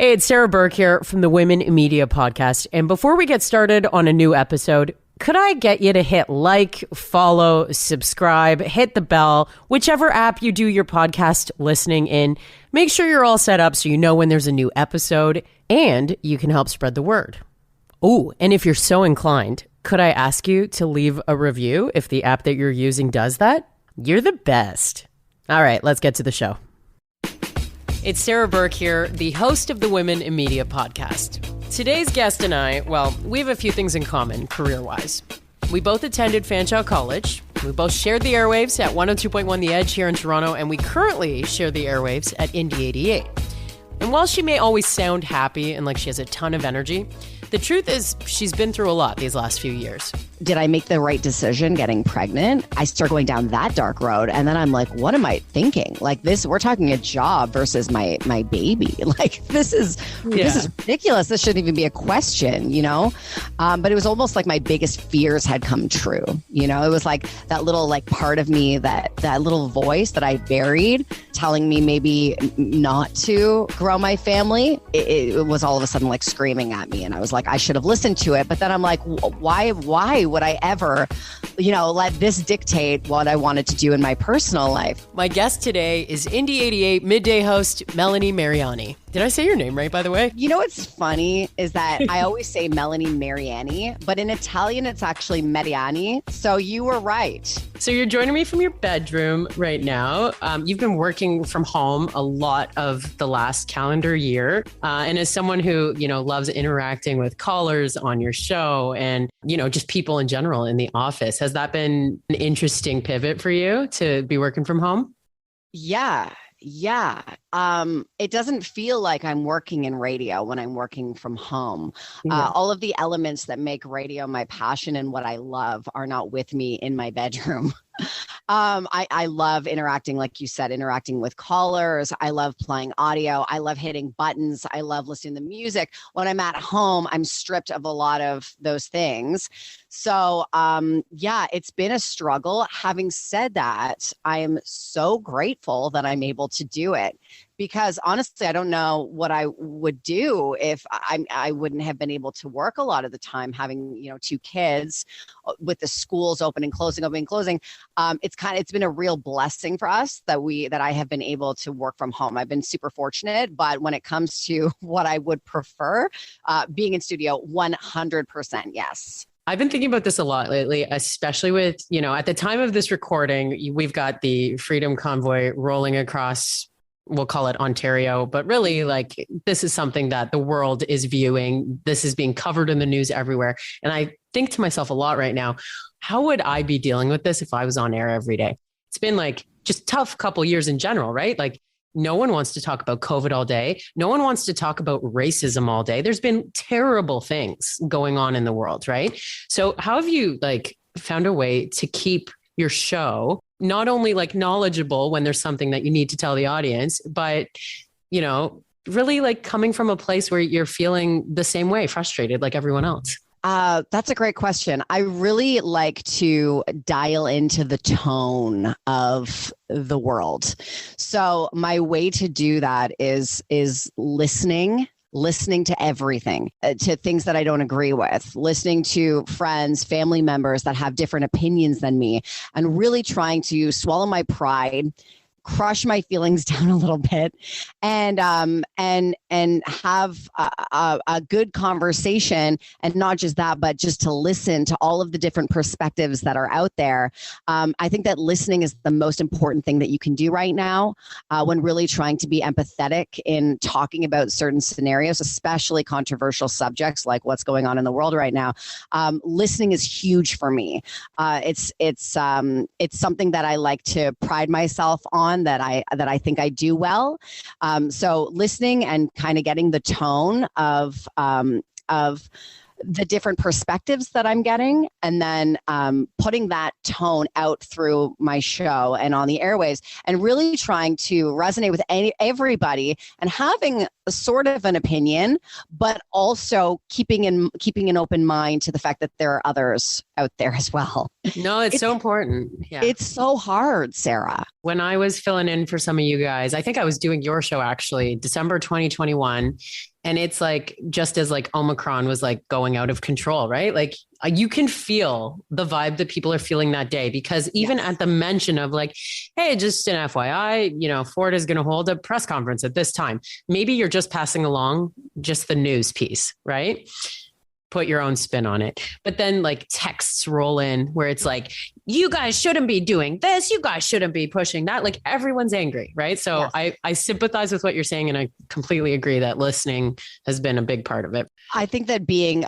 Hey, it's Sarah Burke here from the Women in Media podcast. And before we get started on a new episode, could I get you to hit like, follow, subscribe, hit the bell, whichever app you do your podcast listening in. Make sure you're all set up so you know when there's a new episode and you can help spread the word. Oh, and if you're so inclined, could I ask you to leave a review if the app that you're using does that? You're the best. All right, let's get to the show. It's Sarah Burke here, the host of the Women in Media podcast. Today's guest and I, well, we have a few things in common career-wise. We both attended Fanshawe College. We both shared the airwaves at 102.1 The Edge here in Toronto, and we currently share the airwaves at Indie88. And while she may always sound happy and like she has a ton of energy, the truth is she's been through a lot these last few years. Did I make the right decision getting pregnant? I start going down that dark road. And then I'm like, what am I thinking? Like this, we're talking a job versus my baby. Like this is ridiculous. This shouldn't even be a question, you know? But it was almost like my biggest fears had come true. You know, it was like that little like part of me, that little voice that I buried telling me maybe not to grow my family. It was all of a sudden like screaming at me. And I was like, I should have listened to it. But then I'm like, why would I ever, let this dictate what I wanted to do in my personal life? My guest today is Indie88 midday host Melani Mariani. Did I say your name right, by the way? You know what's funny is that I always say Melani Mariani, but in Italian, it's actually Mariani. So you were right. So you're joining me from your bedroom right now. You've been working from home a lot of the last calendar year. And as someone who, loves interacting with callers on your show and, just people in general in the office, has that been an interesting pivot for you to be working from home? Yeah. It doesn't feel like I'm working in radio when I'm working from home. Yeah. All of the elements that make radio my passion and what I love are not with me in my bedroom. I love interacting, like you said, interacting with callers. I love playing audio. I love hitting buttons. I love listening to music. When I'm at home, I'm stripped of a lot of those things. So, it's been a struggle. Having said that, I am so grateful that I'm able to do it. Because honestly, I don't know what I would do if I wouldn't have been able to work a lot of the time, having, two kids with the schools open and closing. It's been a real blessing for us that I have been able to work from home. I've been super fortunate, but when it comes to what I would prefer, being in studio, 100% yes. I've been thinking about this a lot lately, especially with, at the time of this recording, we've got the Freedom Convoy rolling across, we'll call it Ontario, but really like this is something that the world is viewing. This is being covered in the news everywhere. And I think to myself a lot right now, how would I be dealing with this if I was on air every day? It's been like just tough couple years in general, right? Like no one wants to talk about COVID all day. No one wants to talk about racism all day. There's been terrible things going on in the world, right? So how have you found a way to keep your show not only knowledgeable when there's something that you need to tell the audience, but, really coming from a place where you're feeling the same way, frustrated like everyone else? That's a great question. I really like to dial into the tone of the world. So my way to do that is listening to everything, to things that I don't agree with, listening to friends, family members that have different opinions than me, and really trying to swallow my pride, crush my feelings down a little bit, and have a good conversation. And not just that, but just to listen to all of the different perspectives that are out there. I think that listening is the most important thing that you can do right now when really trying to be empathetic in talking about certain scenarios, especially controversial subjects like what's going on in the world right now. Listening is huge for me. It's something that I like to pride myself on, that I think I do well. So listening and kind of getting the tone of the different perspectives that I'm getting, and then putting that tone out through my show and on the airwaves, and really trying to resonate with everybody, and having sort of an opinion, but also keeping an open mind to the fact that there are others out there as well. No, it's so important. Yeah. It's so hard, Sarah. When I was filling in for some of you guys, I think I was doing your show actually, December 2021. And it's like, just as like Omicron was like going out of control, right? Like you can feel the vibe that people are feeling that day, because even at the mention of like, hey, just an FYI, Ford is going to hold a press conference at this time. Maybe you're just passing along just the news piece, right? Put your own spin on it. But then like texts roll in where it's like, you guys shouldn't be doing this. You guys shouldn't be pushing that. Like everyone's angry, right? So I sympathize with what you're saying. And I completely agree that listening has been a big part of it. I think that being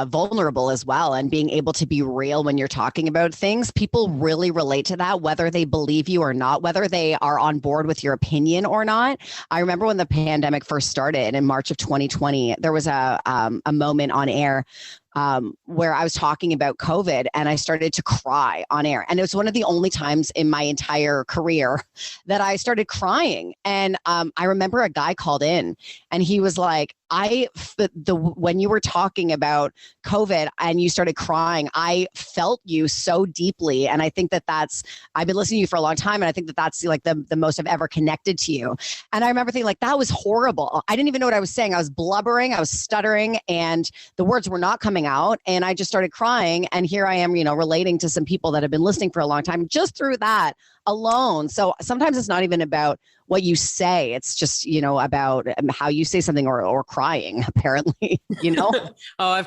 vulnerable as well, and being able to be real when you're talking about things, people really relate to that, whether they believe you or not, whether they are on board with your opinion or not. I remember when the pandemic first started in March of 2020, there was a moment on air where I was talking about COVID and I started to cry on air. And it was one of the only times in my entire career that I started crying. And I remember a guy called in and he was like, when you were talking about COVID and you started crying, I felt you so deeply. And I think I've been listening to you for a long time. And I think that's like the most I've ever connected to you. And I remember thinking like, that was horrible. I didn't even know what I was saying. I was blubbering, I was stuttering, and the words were not coming out. And I just started crying. And here I am, relating to some people that have been listening for a long time just through that alone. So sometimes it's not even about what you say. It's just, about how you say something or crying, apparently, Oh, I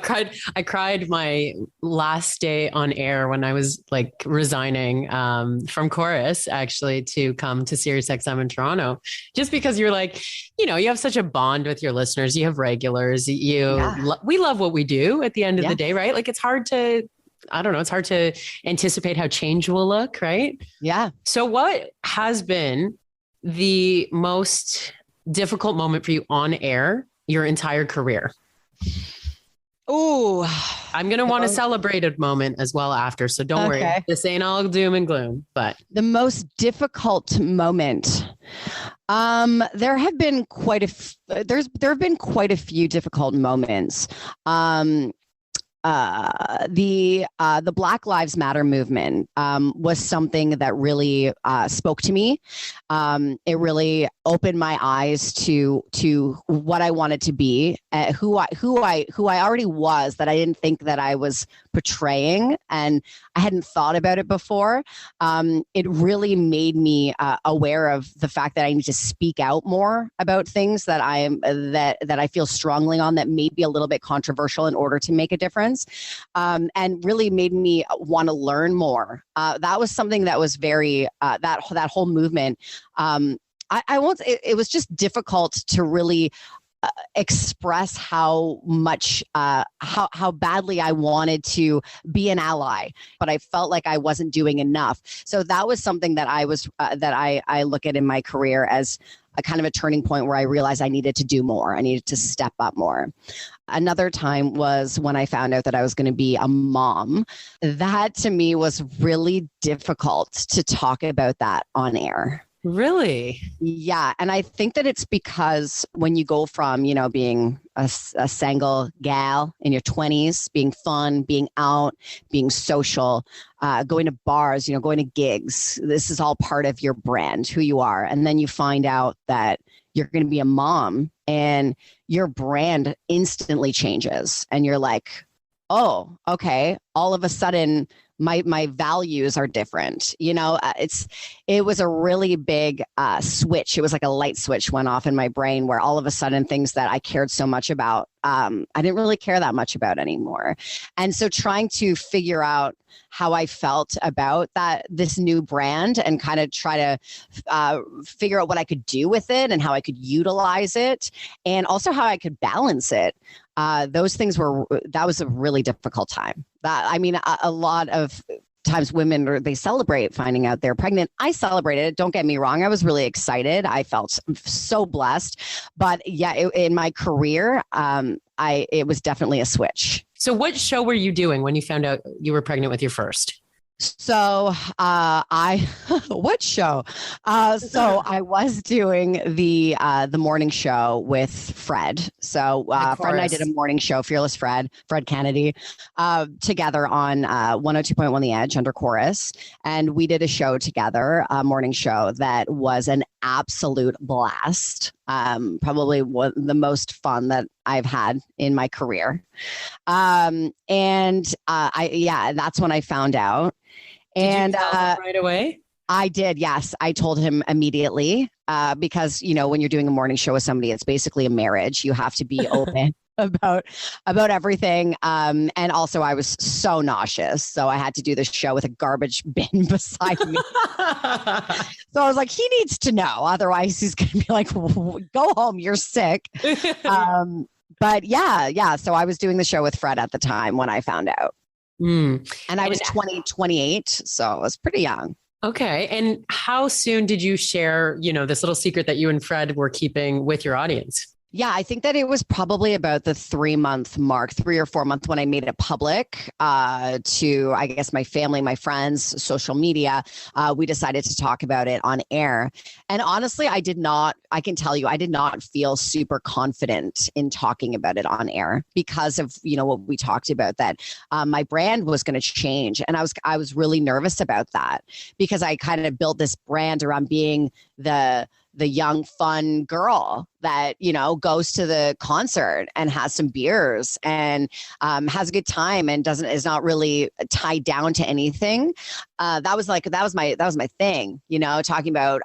cried my last day on air when I was like resigning from Chorus actually to come to Sirius XM in Toronto, just because you're like, you have such a bond with your listeners. You have regulars. We love what we do at the end of the day, right? Like it's hard to anticipate how change will look, right? Yeah. So what has been the most difficult moment for you on air your entire career? Oh, I'm going to want a celebrated moment as well after. So don't worry. This ain't all doom and gloom, but the most difficult moment. There have been quite a few difficult moments. The Black Lives Matter movement was something that really spoke to me. It really opened my eyes to what I wanted to be, who I already was, that I didn't think that I was portraying, and I hadn't thought about it before. It really made me aware of the fact that I need to speak out more about things that I feel strongly on, that may be a little bit controversial, in order to make a difference, and really made me want to learn more. That was something that was very that whole movement. It was just difficult to really express how much how badly I wanted to be an ally, but I felt like I wasn't doing enough. So that was something that I look at in my career as a kind of a turning point, where I realized I needed to do more. I needed to step up more. Another time was when I found out that I was going to be a mom. That to me was really difficult to talk about that on air. Really? Yeah. And I think that it's because when you go from, being a single gal in your 20s, being fun, being out, being social, going to bars, going to gigs, this is all part of your brand, who you are. And then you find out that you're going to be a mom, and your brand instantly changes. And you're like, oh, okay. All of a sudden, my values are different. It was a really big switch. It was like a light switch went off in my brain, where all of a sudden things that I cared so much about, I didn't really care that much about anymore. And so trying to figure out how I felt about this new brand, and kind of try to figure out what I could do with it, and how I could utilize it, and also how I could balance it. That was a really difficult time. A lot of times women, they celebrate finding out they're pregnant. I celebrated it. Don't get me wrong. I was really excited. I felt so blessed. But yeah, in my career, it was definitely a switch. So what show were you doing when you found out you were pregnant with your first? So I what show? So I was doing the morning show with Fred. So Fred and I did a morning show, Fearless Fred Kennedy, together on 102.1 The Edge under Chorus, and we did a show together, a morning show that was an absolute blast. Probably the most fun that I've had in my career. And that's when I found out. And did you tell him right away? I did. Yes. I told him immediately, because, when you're doing a morning show with somebody, it's basically a marriage. You have to be open about everything. And also I was so nauseous. So I had to do the show with a garbage bin beside me. So I was like, he needs to know. Otherwise he's going to be like, go home. You're sick. But yeah. So I was doing the show with Fred at the time when I found out. And I was 28, so I was pretty young. Okay. And how soon did you share, this little secret that you and Fred were keeping with your audience? Yeah, I think that it was probably about the 3-month mark, 3 or 4 months when I made it public to, I guess, my family, my friends, social media. We decided to talk about it on air. And honestly, I did not feel super confident in talking about it on air because of, what we talked about, that my brand was going to change. And I was really nervous about that because I kind of built this brand around being the young, fun girl that, goes to the concert and has some beers and has a good time and is not really tied down to anything. That was my thing, talking about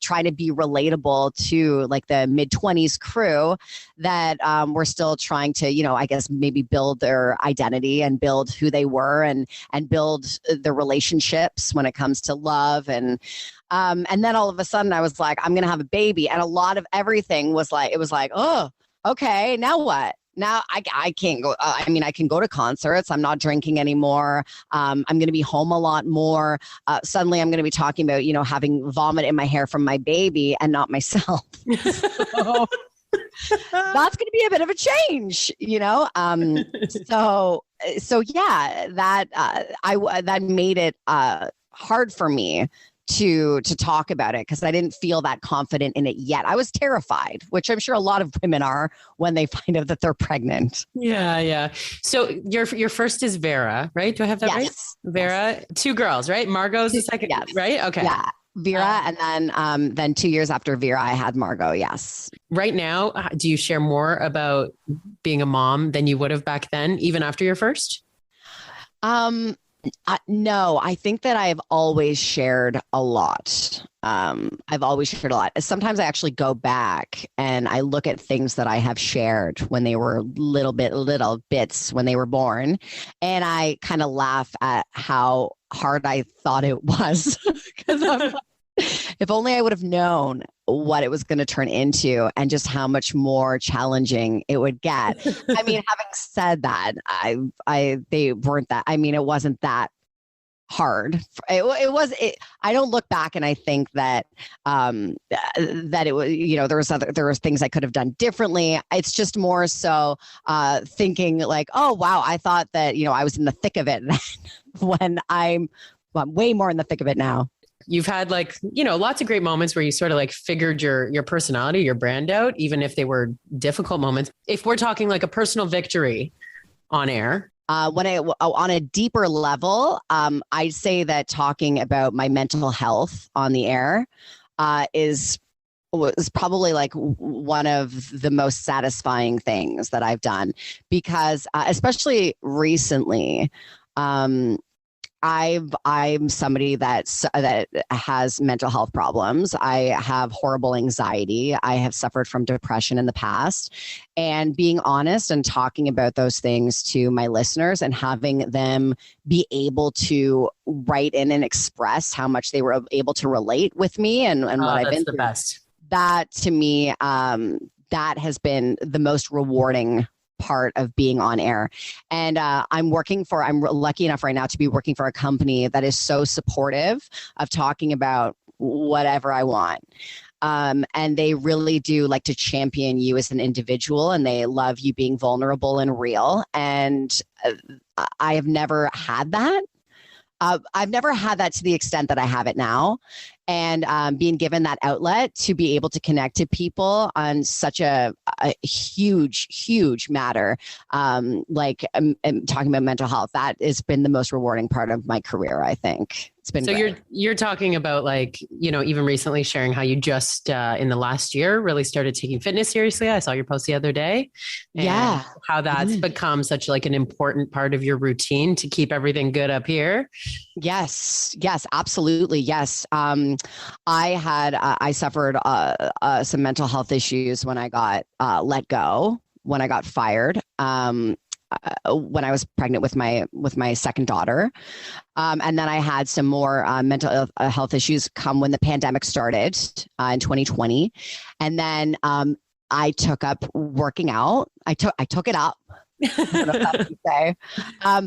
trying to be relatable to like the mid-20s crew that were still trying to, I guess maybe build their identity and build who they were and build the relationships when it comes to love. And then all of a sudden I was like, I'm going to have a baby. And a lot of everything was like, it was like, oh, okay, now what? Now I can't go. I can go to concerts. I'm not drinking anymore. I'm going to be home a lot more. Suddenly I'm going to be talking about, having vomit in my hair from my baby and not myself. So, that's going to be a bit of a change, So yeah, that made it hard for me to talk about it because I didn't feel that confident in it yet. I was terrified, which I'm sure a lot of women are when they find out that they're pregnant. Yeah. So your first is Vera, right? Do I have that right? Vera, yes. 2 girls, right? Margot's the second, yes. Right? Okay. Yeah. Vera, and then 2 years after Vera, I had Margot. Yes. Right now, do you share more about being a mom than you would have back then, even after your first? No, I think that I've always shared a lot. I've always shared a lot. Sometimes I actually go back and I look at things that I have shared when they were little bits when they were born. And I kind of laugh at how hard I thought it was. Because I'm like, if only I would have known what it was going to turn into and just how much more challenging it would get. Having said that, they weren't that, it wasn't that hard. I don't look back and I think that it was, there was things I could have done differently. It's just more so thinking like, oh, wow, I thought that, I was in the thick of it when I'm way more in the thick of it now. You've had lots of great moments where you sort of figured your personality, your brand out, even if they were difficult moments. If we're talking like a personal victory on air. On a deeper level, I'd say that talking about my mental health on the air was probably one of the most satisfying things that I've done because especially recently, I'm somebody that has mental health problems. I have horrible anxiety. I have suffered from depression in the past. And being honest and talking about those things to my listeners and having them be able to write in and express how much they were able to relate with me and what I've been through. Best. That to me, that has been the most rewarding part of being on air. And I'm lucky enough right now to be working for a company that is so supportive of talking about whatever I want. And they really do like to champion you as an individual and they love you being vulnerable and real. And I have never had that. I've never had that to the extent that I have it now. And being given that outlet to be able to connect to people on such a huge, huge matter, like talking about mental health, that has been the most rewarding part of my career, I think. It's been so great. you're talking about, like, you know, even recently sharing how you just in the last year really started taking fitness seriously. I saw your post the other day. And yeah. how that's become such like an important part of your routine to keep everything good up here. Yes, absolutely. Yes. I suffered some mental health issues when I got let go, when I got fired. When I was pregnant with my second daughter. And then I had some more mental health issues come when the pandemic started in 2020. And then I took up working out. I took it up. I don't know if that's what you say.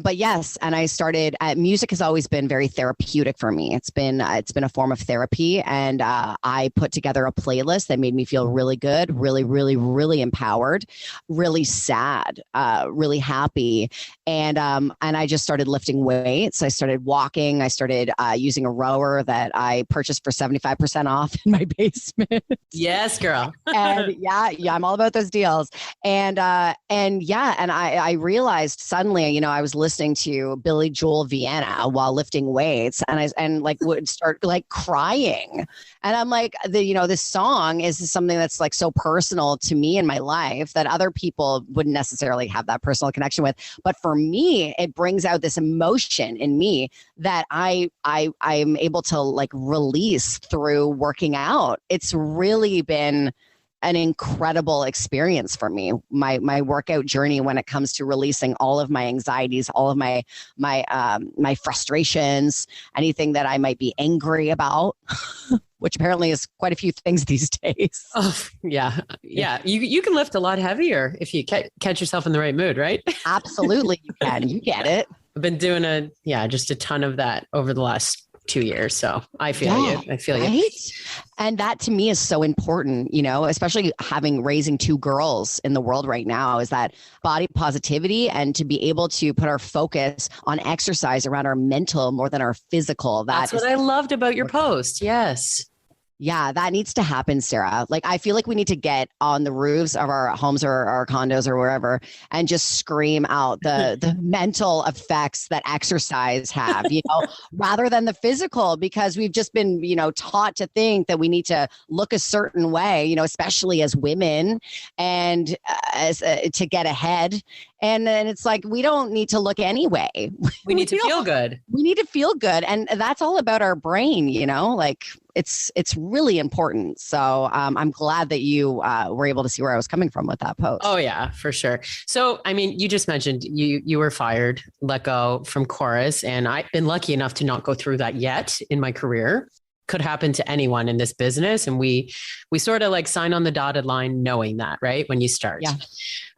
But yes, and I started. Music has always been very therapeutic for me. It's been a form of therapy, and I put together a playlist that made me feel really good, really, really, really empowered, really sad, really happy, and I just started lifting weights. I started walking. I started using a rower that I purchased for 75% off in my basement. Yes, girl. And yeah, I'm all about those deals. And I realized suddenly, you know, I was listening to Billy Joel Vienna while lifting weights, and like would start like crying. And I'm like, this song is something that's like so personal to me in my life that other people wouldn't necessarily have that personal connection with. But for me, it brings out this emotion in me that I'm able to like release through working out. It's really been an incredible experience for me. My workout journey when it comes to releasing all of my anxieties, all of my frustrations, anything that I might be angry about, which apparently is quite a few things these days. Oh, yeah. Yeah. You can lift a lot heavier if you catch yourself in the right mood, right? Absolutely. You can. You get it. I've been doing just a ton of that over the last 2 years. So I feel you. I feel right? you. And that to me is so important, you know, especially raising 2 girls in the world right now, is that body positivity, and to be able to put our focus on exercise around our mental more than our physical. That's what I loved about your post. Yes. Yeah, that needs to happen, Sarah. Like, I feel like we need to get on the roofs of our homes or our condos or wherever and just scream out the mental effects that exercise have, you know, rather than the physical, because we've just been, you know, taught to think that we need to look a certain way, you know, especially as women, and to get ahead. And then it's like, we don't need to look anyway. We need to feel good. We need to feel good. And that's all about our brain, you know, like it's really important. So I'm glad that you were able to see where I was coming from with that post. Oh yeah, for sure. So, I mean, you just mentioned you were fired, let go from Chorus, and I've been lucky enough to not go through that yet in my career. Could happen to anyone in this business. And we sort of like sign on the dotted line knowing that, right? When you start. Yeah.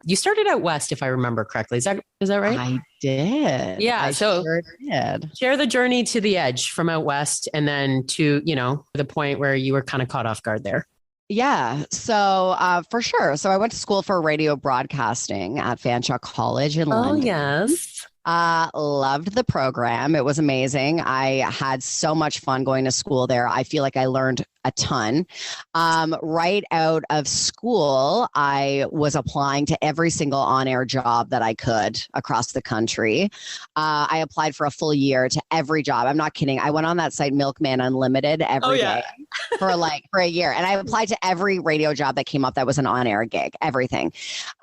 You started out West, if I remember correctly. Is that right? I did. Yeah. I so sure did. Share the journey to the edge from out West, and then to, you know, the point where you were kind of caught off guard there. Yeah. So for sure. So I went to school for radio broadcasting at Fanshawe College in London. Oh, yes. Loved the program. It was amazing. I had so much fun going to school there. I feel like I learned a ton. Right out of school, I was applying to every single on-air job that I could across the country. I applied for a full year to every job. I'm not kidding. I went on that site, Milkman Unlimited, every day for a year. And I applied to every radio job that came up that was an on-air gig, everything.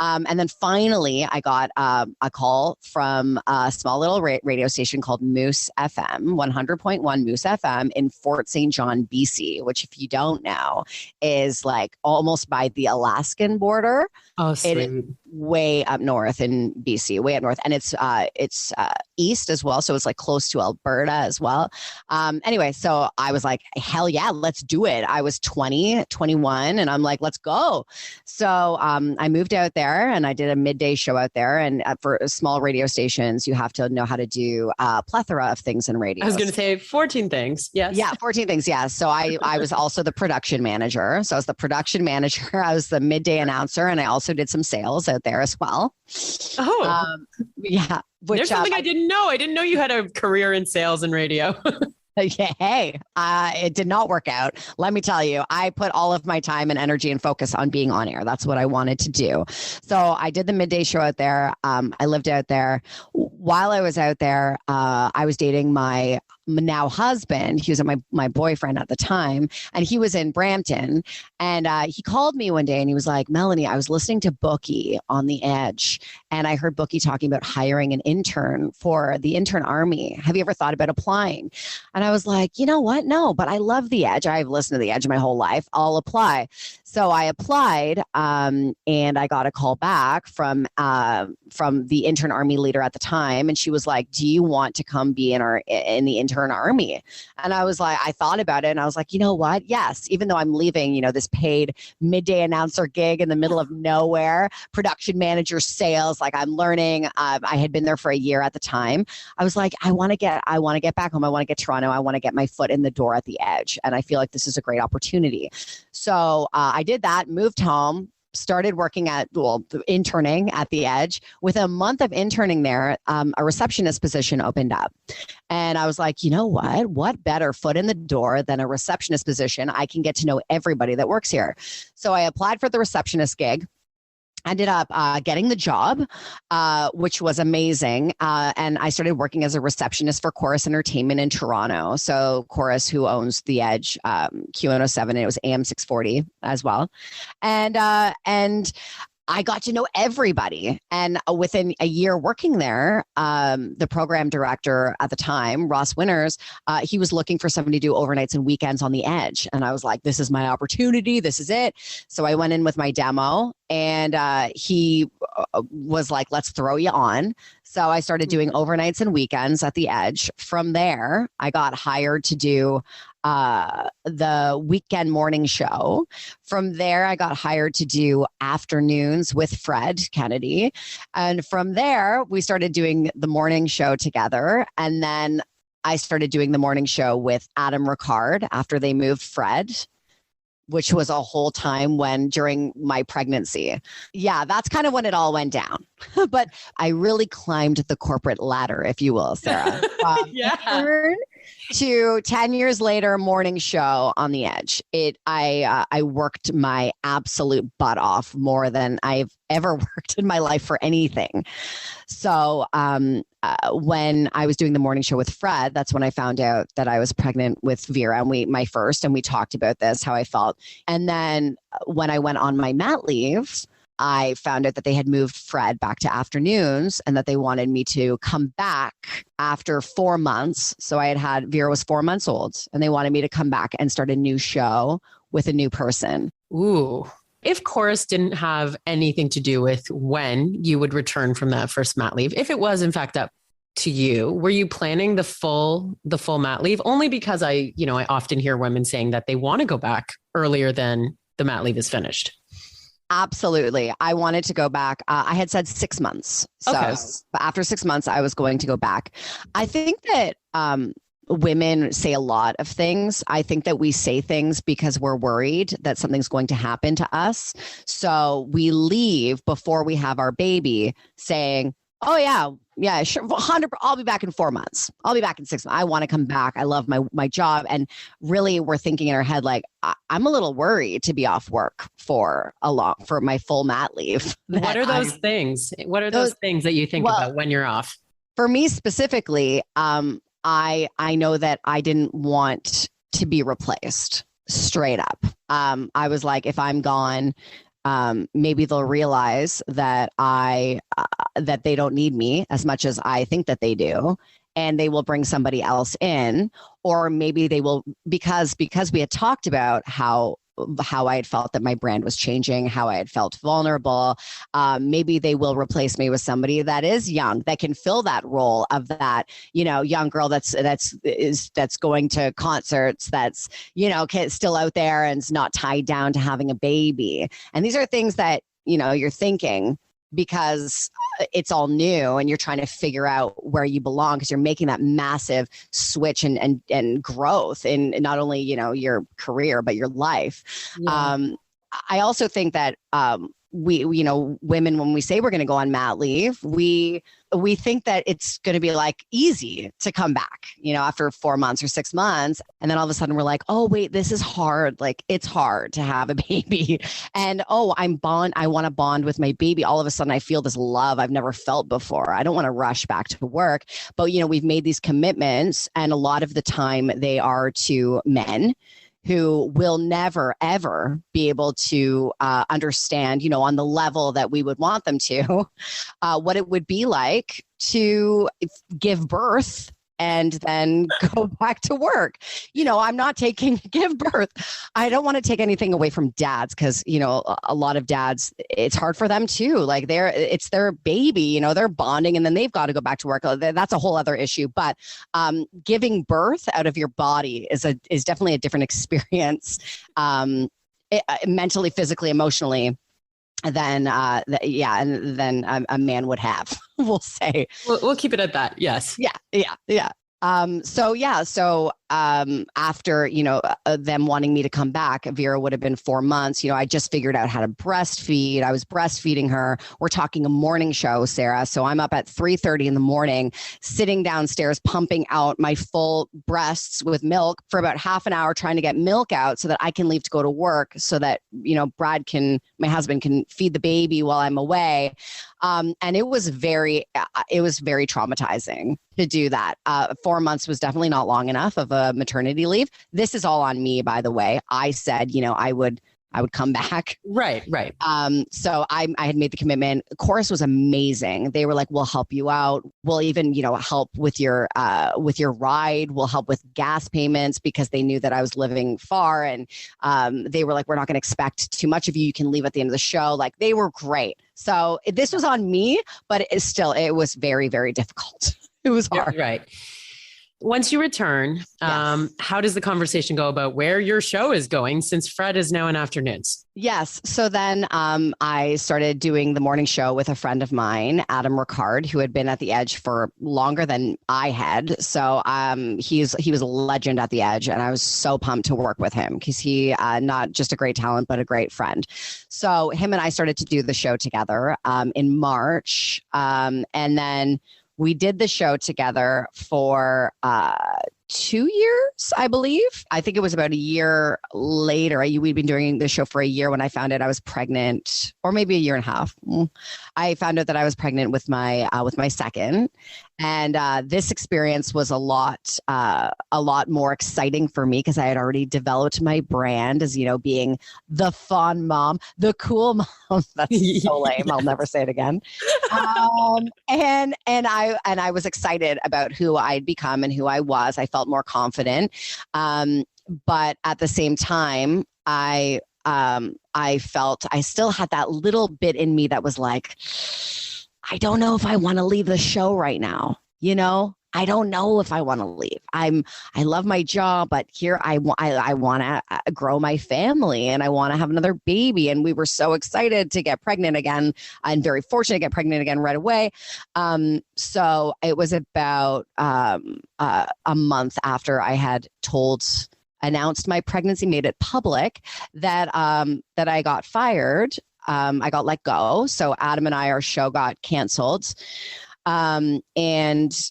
And then finally, I got a call from a small little radio station called Moose FM, 100.1 Moose FM in Fort St. John, BC, which, if you don't know, is like almost by the Alaskan border. Oh, sweet. It is way up north in BC, way up north. And it's east as well. So it's like close to Alberta as well. Anyway, so I was like, hell yeah, let's do it. I was 21, and I'm like, let's go. So I moved out there and I did a midday show out there. And for small radio stations, you have to know how to do a plethora of things in radio. I was going to say 14 things. Yes. Yeah, 14 things. Yeah. So I was also the production manager. So I was the production manager. I was the midday announcer, and I also did some sales out there as well. Oh, yeah. There's something I didn't know. I didn't know you had a career in sales and radio. Yeah, hey, it did not work out. Let me tell you, I put all of my time and energy and focus on being on air. That's what I wanted to do. So I did the midday show out there. I lived out there. While I was out there, I was dating my now husband. He was my boyfriend at the time, and he was in Brampton. And he called me one day and he was like, Melanie, I was listening to Bookie on The Edge, and I heard Bookie talking about hiring an intern for the intern army. Have you ever thought about applying? And I was like, you know what? No, but I love The Edge. I've listened to The Edge my whole life. I'll apply. So I applied, and I got a call back from the intern army leader at the time, and she was like, "Do you want to come be in the intern army?" And I was like, I thought about it, and I was like, you know what? Yes, even though I'm leaving, this paid midday announcer gig in the middle of nowhere, production manager, sales, like I'm learning. I had been there for a year at the time. I was like, I want to get back home. I want to get to Toronto. I want to get my foot in the door at The Edge, and I feel like this is a great opportunity. So I did that, moved home, started working interning at The Edge. With a month of interning there, a receptionist position opened up. And I was like, you know what? What better foot in the door than a receptionist position? I can get to know everybody that works here. So I applied for the receptionist gig. Ended up getting the job, which was amazing. And I started working as a receptionist for Chorus Entertainment in Toronto. So Chorus, who owns The Edge, Q107, and it was AM 640 as well. And I got to know everybody. And within a year working there, the program director at the time, Ross Winters, he was looking for somebody to do overnights and weekends on The Edge. And I was like, this is my opportunity. This is it. So I went in with my demo, and he was like, let's throw you on. So I started doing overnights and weekends at The Edge. From there, I got hired to do the weekend morning show. From there, I got hired to do afternoons with Fred Kennedy. And from there, we started doing the morning show together. And then I started doing the morning show with Adam Ricard after they moved Fred, which was a whole time during my pregnancy. Yeah, that's kind of when it all went down. But I really climbed the corporate ladder, if you will, Sarah. Yeah. To 10 years later, morning show on The Edge. I worked my absolute butt off more than I've ever worked in my life for anything. So when I was doing the morning show with Fred, that's when I found out that I was pregnant with Vera, and we talked about this, how I felt. And then when I went on my mat leave, I found out that they had moved Fred back to afternoons, and that they wanted me to come back after 4 months. So Vera was 4 months old, and they wanted me to come back and start a new show with a new person. Ooh. If Chorus didn't have anything to do with when you would return from that first mat leave, if it was in fact up to you, were you planning the full mat leave? Only because I often hear women saying that they want to go back earlier than the mat leave is finished. Absolutely. I wanted to go back. I had said 6 months. So okay. After 6 months, I was going to go back. I think that women say a lot of things. I think that we say things because we're worried that something's going to happen to us. So we leave before we have our baby saying, oh, yeah, sure. 100. I'll be back in 4 months. I'll be back in 6 months. I want to come back. I love my job. And really, we're thinking in our head, like, I'm a little worried to be off work for my full mat leave. What are those things? What are those things that you think about when you're off? For me specifically, I know that I didn't want to be replaced straight up. I was like, if I'm gone, maybe they'll realize that that they don't need me as much as I think that they do, and they will bring somebody else in. Or maybe they will, because we had talked about how I had felt that my brand was changing, how I had felt vulnerable. Maybe they will replace me with somebody that is young, that can fill that role of that, young girl that's going to concerts, that's, still out there and is not tied down to having a baby. And these are things that, you're thinking because it's all new and you're trying to figure out where you belong, because you're making that massive switch and growth in not only, your career, but your life. Yeah. I also think that women, when we say we're going to go on mat leave, we think that it's going to be like easy to come back, after 4 months or 6 months. And then all of a sudden we're like, oh, wait, this is hard. Like, it's hard to have a baby. And, I want to bond with my baby. All of a sudden I feel this love I've never felt before. I don't want to rush back to work. But, we've made these commitments, and a lot of the time they are to men who will never, ever be able to understand, on the level that we would want them to, what it would be like to give birth and then go back to work. I'm not give birth. I don't want to take anything away from dads, because, a lot of dads, it's hard for them too. Like it's their baby, they're bonding, and then they've got to go back to work. That's a whole other issue. But giving birth out of your body is definitely a different experience, mentally, physically, emotionally, than a man would have, we'll say. We'll keep it at that. Yes. Yeah. So after, them wanting me to come back, Vera would have been 4 months. I just figured out how to breastfeed. I was breastfeeding her. We're talking a morning show, Sarah. So I'm up at 3:30 in the morning, sitting downstairs, pumping out my full breasts with milk for about half an hour, trying to get milk out so that I can leave to go to work, so that, my husband can feed the baby while I'm away. And it was very traumatizing to do that. 4 months was definitely not long enough of a maternity leave. This is all on me, by the way. I said, I would come back. Right. So I had made the commitment. Chorus was amazing. They were like, we'll help you out. We'll even, help with your ride. We'll help with gas payments, because they knew that I was living far. And they were like, we're not going to expect too much of you. You can leave at the end of the show. Like, they were great. So this was on me, but it was very, very difficult. It was hard. Right. Once you return, Yes. How does the conversation go about where your show is going, since Fred is now in afternoons? Yes. So then I started doing the morning show with a friend of mine, Adam Ricard, who had been at The Edge for longer than I had. So he was a legend at The Edge, and I was so pumped to work with him, because he not just a great talent, but a great friend. So him and I started to do the show together in March. And then we did the show together for 2 years, I believe. I think it was about a year later. We'd been doing the show for a year when I found out I was pregnant, or maybe a year and a half. I found out that I was pregnant with my second. And this experience was a lot more exciting for me, because I had already developed my brand as, being the fun mom, the cool mom. That's so lame. I'll never say it again. And I was excited about who I'd become and who I was. I felt more confident. But at the same time, I felt I still had that little bit in me that was like, I don't know if I want to leave the show right now. I don't know if I want to leave. I love my job, but here I want to grow my family, and I want to have another baby. And we were so excited to get pregnant again, and very fortunate to get pregnant again right away. So it was about a month after I had announced my pregnancy, made it public, that I got fired. I got let go. So Adam and I, our show got canceled. And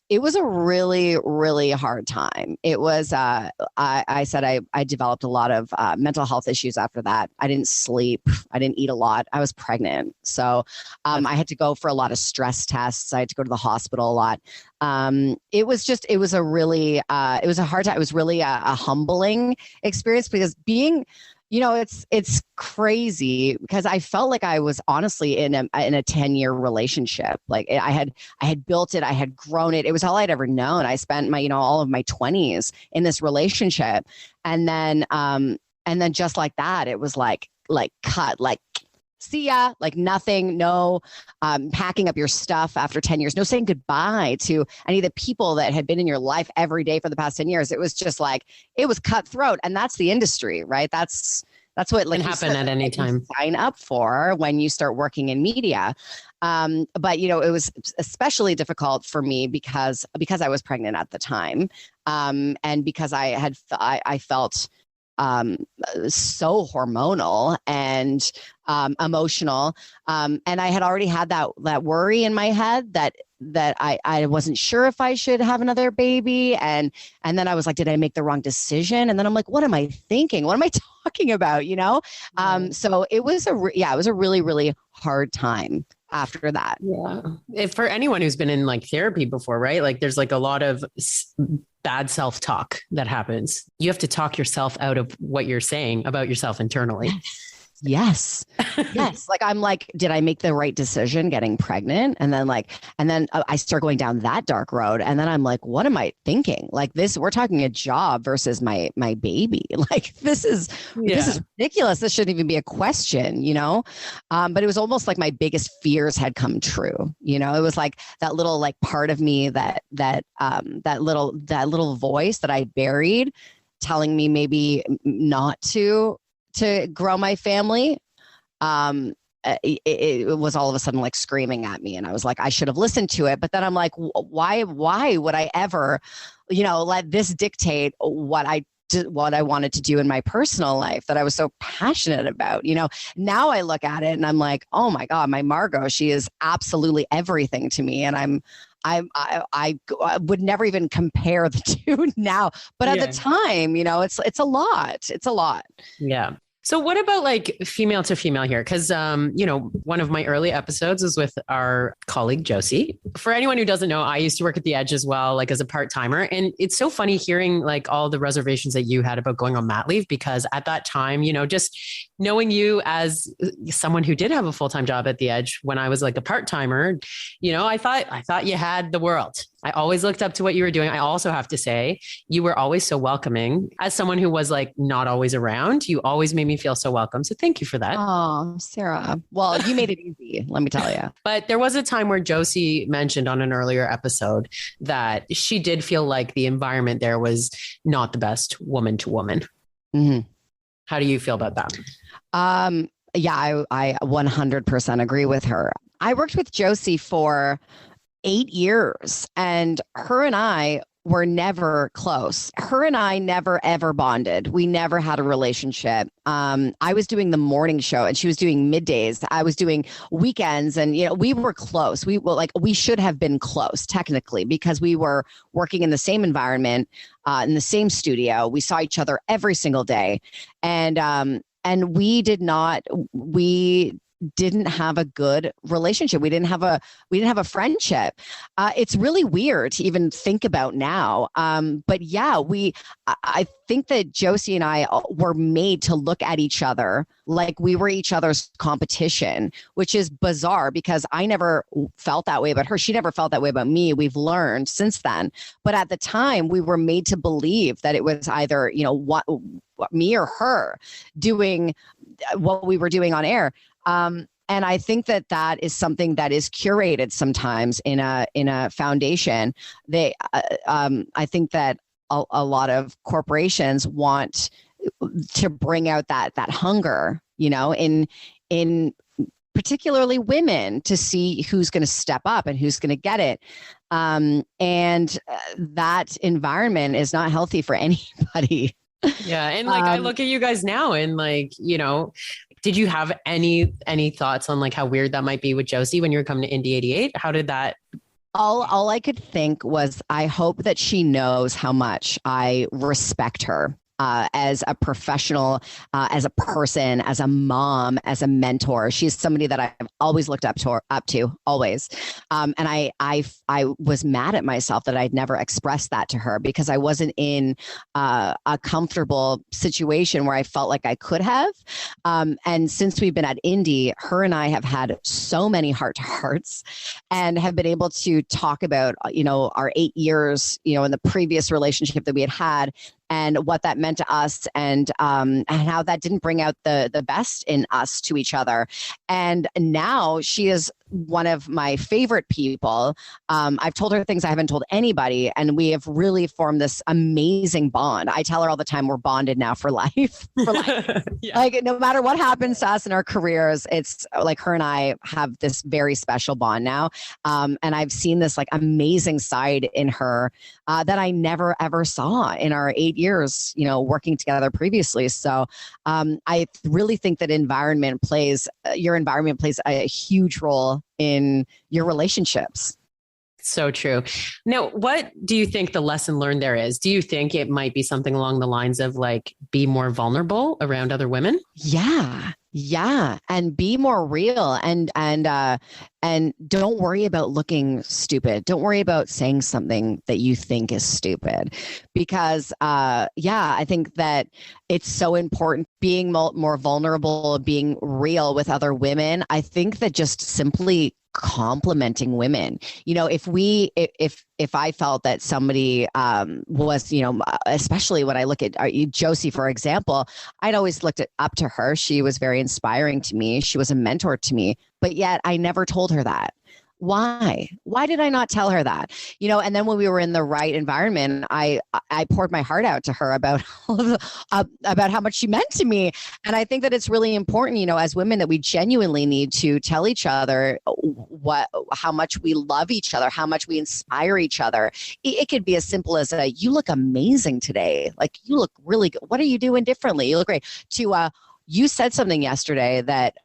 it was a really, really hard time. It was, I said I developed a lot of mental health issues after that. I didn't sleep. I didn't eat a lot. I was pregnant. So I had to go for a lot of stress tests. I had to go to the hospital a lot. It was a really, it was a hard time. It was really a humbling experience, because being, it's crazy, because I felt like I was honestly in a 10-year relationship. Like I had built it, I had grown it. It was all I'd ever known. I spent my, all of my 20s in this relationship. And then just like that, it was like cut, like, see ya, like nothing, no packing up your stuff after 10 years, no saying goodbye to any of the people that had been in your life every day for the past 10 years. It was just like, it was cutthroat. And that's the industry, right? That's what can happen at any time. Sign up for when you start working in media. But it was especially difficult for me because I was pregnant at the time. And because I felt so hormonal and emotional. And I had already had that worry in my head that I wasn't sure if I should have another baby. And then I was like, did I make the wrong decision? And then I'm like, what am I thinking? What am I talking about? So it was it was a really, really hard time after that. Yeah. If for anyone who's been in like therapy before, right? Like there's like a lot of bad self-talk that happens. You have to talk yourself out of what you're saying about yourself internally. Yes. Like, I'm like, did I make the right decision getting pregnant? And then I start going down that dark road. And then I'm like, what am I thinking? Like this, we're talking a job versus my baby. Like, this is ridiculous. This shouldn't even be a question, but it was almost like my biggest fears had come true. It was like that little, like part of me that little voice that I buried telling me maybe not to grow my family. It was all of a sudden like screaming at me. And I was like, I should have listened to it. But then I'm like, why would I ever, let this dictate what I wanted to do in my personal life that I was so passionate about? Now I look at it and I'm like, oh my God, my Margot, she is absolutely everything to me. And I would never even compare the two now, but at the time, it's a lot. It's a lot. Yeah. So what about like female to female here? Because, one of my early episodes was with our colleague, Josie. For anyone who doesn't know, I used to work at The Edge as well, like as a part-timer. And it's so funny hearing like all the reservations that you had about going on mat leave, because at that time, just knowing you as someone who did have a full-time job at The Edge when I was like a part-timer, I thought you had the world. I always looked up to what you were doing. I also have to say, you were always so welcoming. As someone who was like not always around, you always made me feel so welcome. So thank you for that. Oh, Sarah. Well, you made it easy, let me tell you. But there was a time where Josie mentioned on an earlier episode that she did feel like the environment there was not the best woman to woman. Mm-hmm. How do you feel about that? Yeah, I 100% agree with her. I worked with Josie for 8 years, and her and I were never close. Her and I never, ever bonded. We never had a relationship. I was doing the morning show and she was doing middays. I was doing weekends, and, we were close. We should have been close technically because we were working in the same environment, in the same studio. We saw each other every single day. And we didn't have a good relationship. We didn't have a friendship. It's really weird to even think about now. But yeah, I think that Josie and I were made to look at each other like we were each other's competition, which is bizarre because I never felt that way about her. She never felt that way about me. We've learned since then. But at the time, we were made to believe that it was either, me or her doing what we were doing on air. And I think that is something that is curated sometimes in a foundation. I think that a lot of corporations want to bring out that hunger, in particularly women, to see who's going to step up and who's going to get it. And that environment is not healthy for anybody. Yeah. And I look at you guys now and did you have any thoughts on like how weird that might be with Josie when you were coming to Indie88? How did that? All I could think was, I hope that she knows how much I respect her. As a professional, as a person, as a mom, as a mentor. She's somebody that I've always looked up to always. And I was mad at myself that I'd never expressed that to her because I wasn't in a comfortable situation where I felt like I could have. And since we've been at Indie, her and I have had so many heart-to-hearts and have been able to talk about, our 8 years, in the previous relationship that we had and what that meant to us, and how that didn't bring out the best in us to each other. And now she is one of my favorite people. I've told her things I haven't told anybody, and we have really formed this amazing bond. I tell her all the time, we're bonded now for life. For life. Yeah. Like, no matter what happens to us in our careers, it's like her and I have this very special bond now. And I've seen this like amazing side in her that I never ever saw in our 8 years, working together previously. So I really think that your environment plays a huge role in your relationships. So true. Now, what do you think the lesson learned there is? Do you think it might be something along the lines of like, be more vulnerable around other women? Yeah. And be more real and don't worry about looking stupid. Don't worry about saying something that you think is stupid, because I think that it's so important being more vulnerable, being real with other women. I think that just simply complimenting women, if I felt that somebody was, especially when I look at Josie, for example, I'd always looked up to her. She was very inspiring to me. She was a mentor to me, but yet I never told her that. Why did I not tell her that? And then when we were in the right environment, I poured my heart out to her about how much she meant to me. And I think that it's really important, as women, that we genuinely need to tell each other how much we love each other, how much we inspire each other. It could be as simple as you look amazing today. Like, you look really good. What are you doing differently? You look great. To you said something yesterday that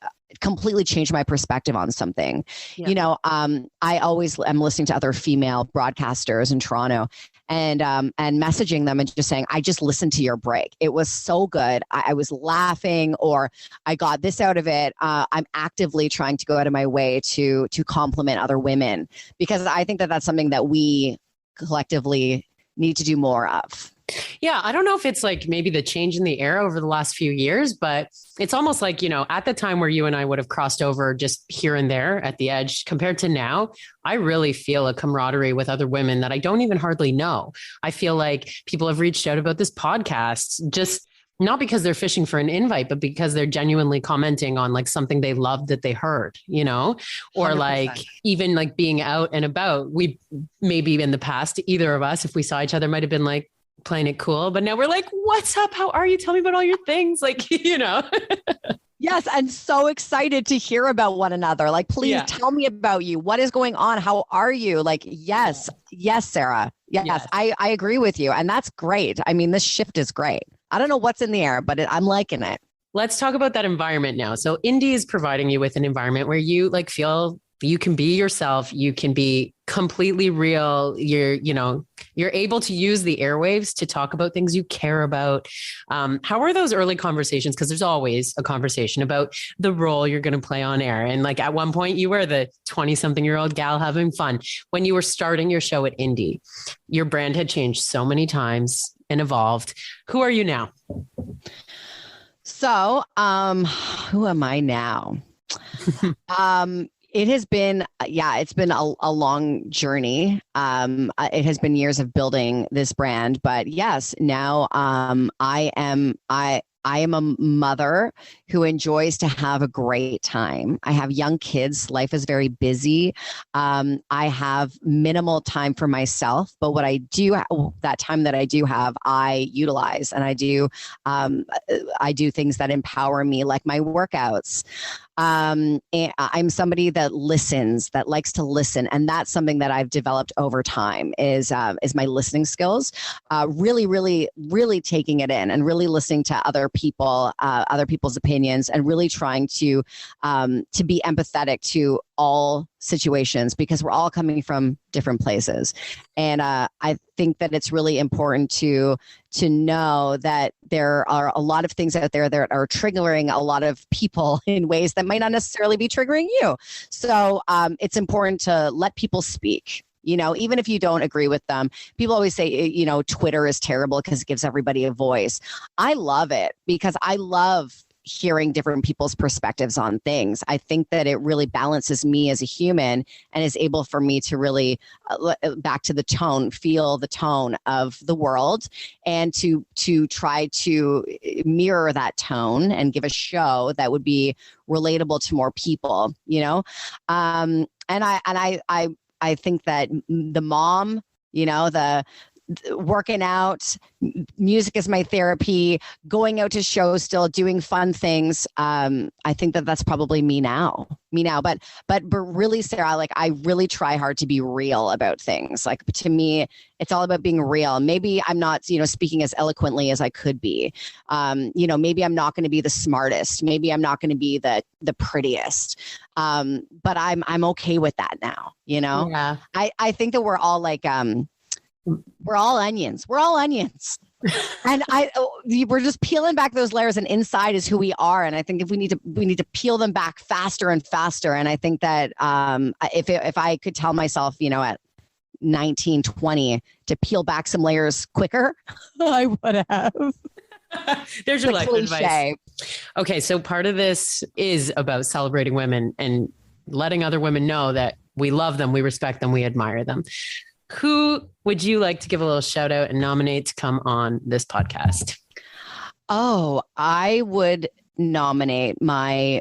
completely changed my perspective on something. Yeah. I always am listening to other female broadcasters in Toronto and messaging them and just saying, I just listened to your break. It was so good. I was laughing, or I got this out of it. I'm actively trying to go out of my way to compliment other women, because I think that that's something that we collectively need to do more of. Yeah, I don't know if it's like maybe the change in the era over the last few years, but it's almost like, at the time where you and I would have crossed over just here and there at the edge, compared to now, I really feel a camaraderie with other women that I don't even hardly know. I feel like people have reached out about this podcast, just not because they're fishing for an invite, but because they're genuinely commenting on like something they loved that they heard, or 100%. Like even like being out and about. We maybe in the past, either of us, if we saw each other, might have been like playing it cool, but now we're like, what's up? How are you? Tell me about all your things. Like, Yes. And so excited to hear about one another. Like, please tell me about you. What is going on? How are you? Like, yes, Sarah. Yes. I agree with you. And that's great. I mean, this shift is great. I don't know what's in the air, but I'm liking it. Let's talk about that environment now. So Indie is providing you with an environment where you like feel you can be yourself. You can be completely real. You're able to use the airwaves to talk about things you care about. How are those early conversations? Because there's always a conversation about the role you're going to play on air. And like at one point you were the 20-something-year-old gal having fun. When you were starting your show at Indie, your brand had changed so many times and evolved. Who are you now? So, who am I now? It has been, it's been a long journey. It has been years of building this brand, but yes, now I am a mother who enjoys to have a great time. I have young kids. Life is very busy. I have minimal time for myself, but what I do, that time that I do have, I utilize, and I do things that empower me, like my workouts. And I'm somebody that listens, that likes to listen. And that's something that I've developed over time is my listening skills, really, really, really taking it in and really listening to other people, other people's opinions, and really trying to be empathetic to all situations, because we're all coming from different places. And I think that it's really important to know that there are a lot of things out there that are triggering a lot of people in ways that might not necessarily be triggering you. So it's important to let people speak. Even if you don't agree with them. People always say, Twitter is terrible because it gives everybody a voice. I love it because I love hearing different people's perspectives on things. I think that it really balances me as a human and is able for me to really, back to the tone, feel the tone of the world, and to try to mirror that tone and give a show that would be relatable to more people, you know? And I think that the mom, you know, the working out, music is my therapy, going out to shows, still doing fun things. I think that that's probably me now, but really, Sarah, like, I really try hard to be real about things. Like, to me, it's all about being real. Maybe I'm not, you know, speaking as eloquently as I could be. You know, maybe I'm not going to be the smartest. Maybe I'm not going to be the prettiest. But I'm okay with that now. You know, Yeah. I think that we're all like, we're all onions. We're all onions. And we're just peeling back those layers, and inside is who we are. And I think if we need to peel them back faster and faster. And I think that if I could tell myself, you know, at 19, 20 to peel back some layers quicker, I would have. There's your life cliche. advice. Okay, so part of this is about celebrating women and letting other women know that we love them, we respect them, we admire them. Who would you like to give a little shout out and nominate to come on this podcast? Oh, I would nominate my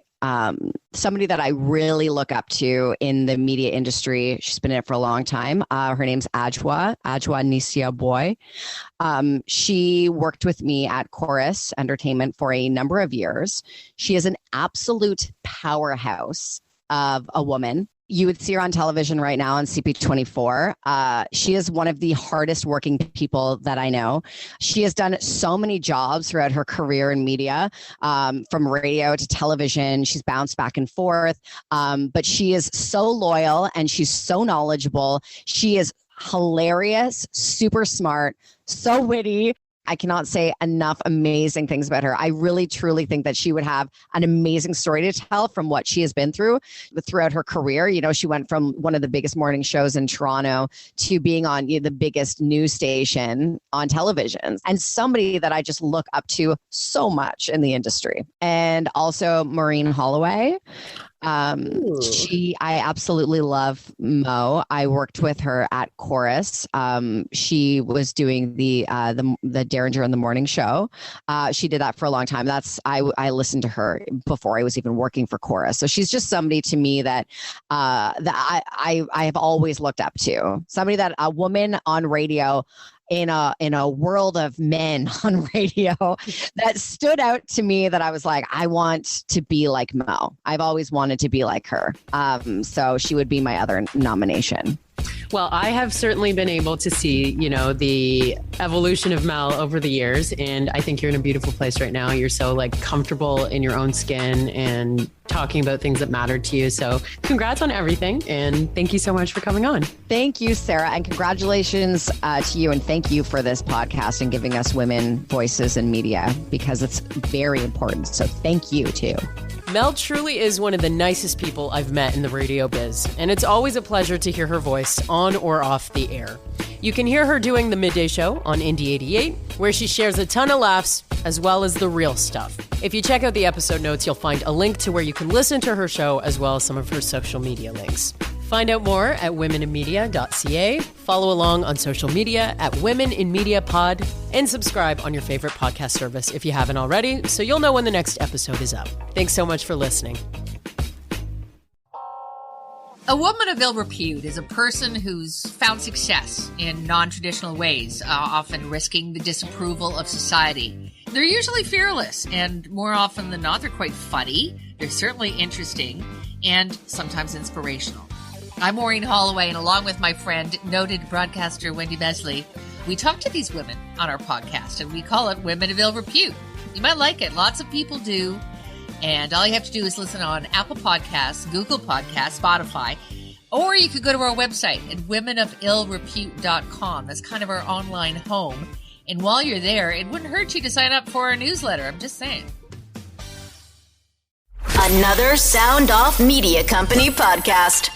somebody that I really look up to in the media industry. She's been in it for a long time. Her name's Ajwa Nisia Boy. She worked with me at Chorus Entertainment for a number of years. She is an absolute powerhouse of a woman. You would see her on television right now on CP24. She is one of the hardest working people that I know. She has done so many jobs throughout her career in media, from radio to television. She's bounced back and forth, but she is so loyal and she's so knowledgeable. She is hilarious, super smart, so witty. I cannot say enough amazing things about her. I really, truly think that she would have an amazing story to tell from what she has been through throughout her career. You know, she went from one of the biggest morning shows in Toronto to being on the biggest news station on television, and somebody that I just look up to so much in the industry. And also Maureen Holloway. I absolutely love Mo. I worked with her at Chorus. She was doing the Derringer in the Morning show. She did that for a long time. I listened to her before I was even working for Chorus. So she's just somebody to me that I have always looked up to. Somebody that a woman on radio in a world of men on radio that stood out to me, that I was like, I want to be like Mo. I've always wanted to be like her. So she would be my other nomination. Well, I have certainly been able to see, you know, the evolution of Mel over the years. And I think you're in a beautiful place right now. You're so like comfortable in your own skin and talking about things that matter to you. So congrats on everything. And thank you so much for coming on. Thank you, Sarah. And congratulations to you. And thank you for this podcast and giving us women voices in media, because it's very important. So thank you too. Mel truly is one of the nicest people I've met in the radio biz, and it's always a pleasure to hear her voice on or off the air. You can hear her doing the Midday Show on Indie88, where she shares a ton of laughs as well as the real stuff. If you check out the episode notes, you'll find a link to where you can listen to her show as well as some of her social media links. Find out more at womeninmedia.ca, follow along on social media at Women in Media Pod, and subscribe on your favorite podcast service if you haven't already, so you'll know when the next episode is up. Thanks so much for listening. A woman of ill repute is a person who's found success in non-traditional ways, often risking the disapproval of society. They're usually fearless, and more often than not, they're quite funny. They're certainly interesting, and sometimes inspirational. I'm Maureen Holloway, and along with my friend, noted broadcaster Wendy Besley, we talk to these women on our podcast, and we call it Women of Ill Repute. You might like it. Lots of people do. And all you have to do is listen on Apple Podcasts, Google Podcasts, Spotify, or you could go to our website at womenofillrepute.com. That's kind of our online home. And while you're there, it wouldn't hurt you to sign up for our newsletter. I'm just saying. Another Sound Off Media Company podcast.